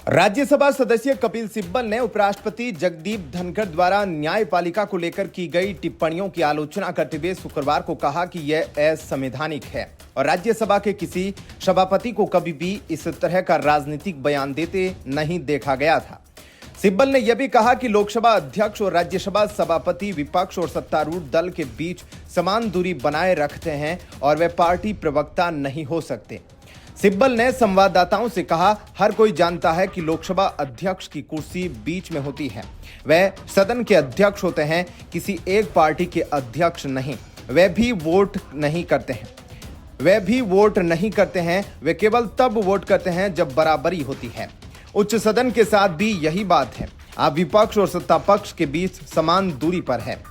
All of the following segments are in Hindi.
राज्यसभा सदस्य कपिल सिब्बल ने उपराष्ट्रपति जगदीप धनखड़ द्वारा न्यायपालिका को लेकर की गई टिप्पणियों की आलोचना करते हुए शुक्रवार को कहा कि यह असंवैधानिक है और राज्यसभा के किसी सभापति को कभी भी इस तरह का राजनीतिक बयान देते नहीं देखा गया था। सिब्बल ने यह भी कहा कि लोकसभा अध्यक्ष और राज्यसभा सभापति विपक्ष और सत्तारूढ़ दल के बीच समान दूरी बनाए रखते हैं और वे पार्टी प्रवक्ता नहीं हो सकते। सिब्बल ने संवाददाताओं से कहा, हर कोई जानता है कि लोकसभा अध्यक्ष की कुर्सी बीच में होती है। वह सदन के अध्यक्ष होते हैं, किसी एक पार्टी के अध्यक्ष नहीं। वे भी वोट नहीं करते हैं। वे केवल तब वोट करते हैं जब बराबरी होती है। उच्च सदन के साथ भी यही बात है। आप विपक्ष और सत्ता पक्ष के बीच समान दूरी पर है।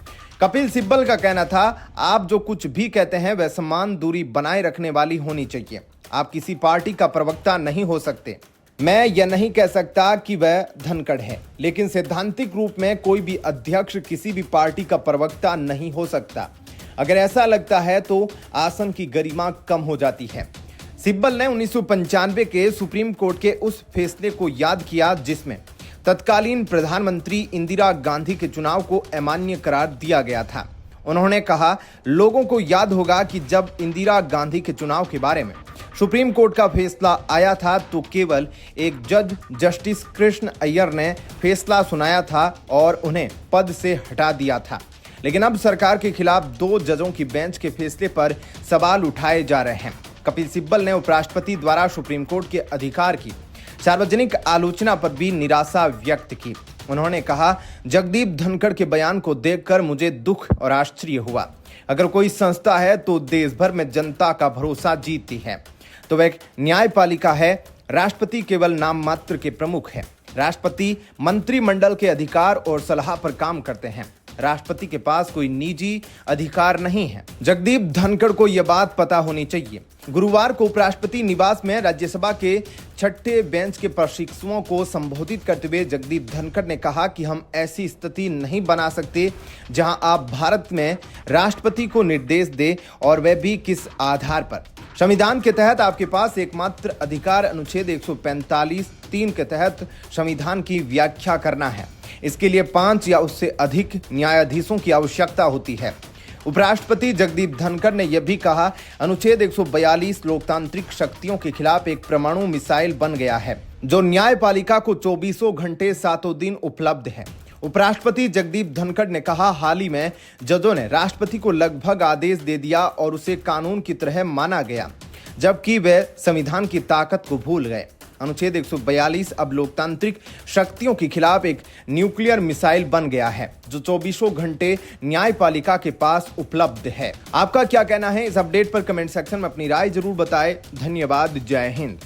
कपिल सिब्बल का कहना था, आप जो कुछ भी कहते हैं वह समान दूरी बनाए रखने वाली होनी चाहिए। आप किसी पार्टी का प्रवक्ता नहीं हो सकते। मैं यह नहीं कह सकता कि वह धनखड़ है, लेकिन सैद्धांतिक रूप में कोई भी अध्यक्ष किसी भी पार्टी का प्रवक्ता नहीं हो सकता। अगर ऐसा लगता है तो आसन की गरिमा कम हो जाती है। सिब्बल ने 1995 के सुप्रीम कोर्ट के उस फैसले को याद किया जिसमें तत्कालीन प्रधानमंत्री इंदिरा गांधी के चुनाव को अमान्य करार दिया गया था। उन्होंने कहा, लोगों को याद होगा कि जब इंदिरा गांधी के चुनाव के बारे में सुप्रीम कोर्ट का फैसला आया था तो केवल एक जज जस्टिस कृष्ण अय्यर ने फैसला सुनाया था और उन्हें पद से हटा दिया था। लेकिन अब सरकार के खिलाफ 2 जजों की बेंच के फैसले पर सवाल उठाए जा रहे हैं। कपिल सिब्बल ने उपराष्ट्रपति द्वारा सुप्रीम कोर्ट के अधिकार की सार्वजनिक आलोचना पर भी निराशा व्यक्त की। उन्होंने कहा, जगदीप धनखड़ के बयान को देखकर मुझे दुख और आश्चर्य हुआ। अगर कोई संस्था है तो देश भर में जनता का भरोसा जीतती है तो वह न्यायपालिका है। राष्ट्रपति केवल नाम मात्र के प्रमुख है। राष्ट्रपति मंत्रिमंडल के अधिकार और सलाह पर काम करते हैं। राष्ट्रपति के पास कोई निजी अधिकार नहीं है। जगदीप धनखड़ को यह बात पता होनी चाहिए। गुरुवार को उपराष्ट्रपति निवास में राज्यसभा के 6ठे बेंच के प्रशिक्षुओं को संबोधित करते हुए जगदीप धनखड़ ने कहा कि हम ऐसी स्थिति नहीं बना सकते जहां आप भारत में राष्ट्रपति को निर्देश दें, और वह भी किस आधार पर। संविधान के तहत आपके पास एकमात्र अधिकार अनुच्छेद 145(3) के तहत संविधान की व्याख्या करना है। इसके लिए 5 या उससे अधिक न्यायाधीशों की आवश्यकता होती है। उपराष्ट्रपति जगदीप धनखड़ ने यह भी कहा, अनुच्छेद 142 लोकतांत्रिक शक्तियों के खिलाफ एक परमाणु मिसाइल बन गया है जो न्यायपालिका को 24 घंटे 7 दिन उपलब्ध है। उपराष्ट्रपति जगदीप धनखड़ ने कहा, हाल ही में जजों ने राष्ट्रपति को लगभग आदेश दे दिया और उसे कानून की तरह माना गया, जबकि वे संविधान की ताकत को भूल गए। अनुच्छेद 142 अब लोकतांत्रिक शक्तियों के खिलाफ एक न्यूक्लियर मिसाइल बन गया है जो 24 घंटे न्यायपालिका के पास उपलब्ध है। आपका क्या कहना है इस अपडेट पर? कमेंट सेक्शन में अपनी राय जरूर बताएं। धन्यवाद। जय हिंद।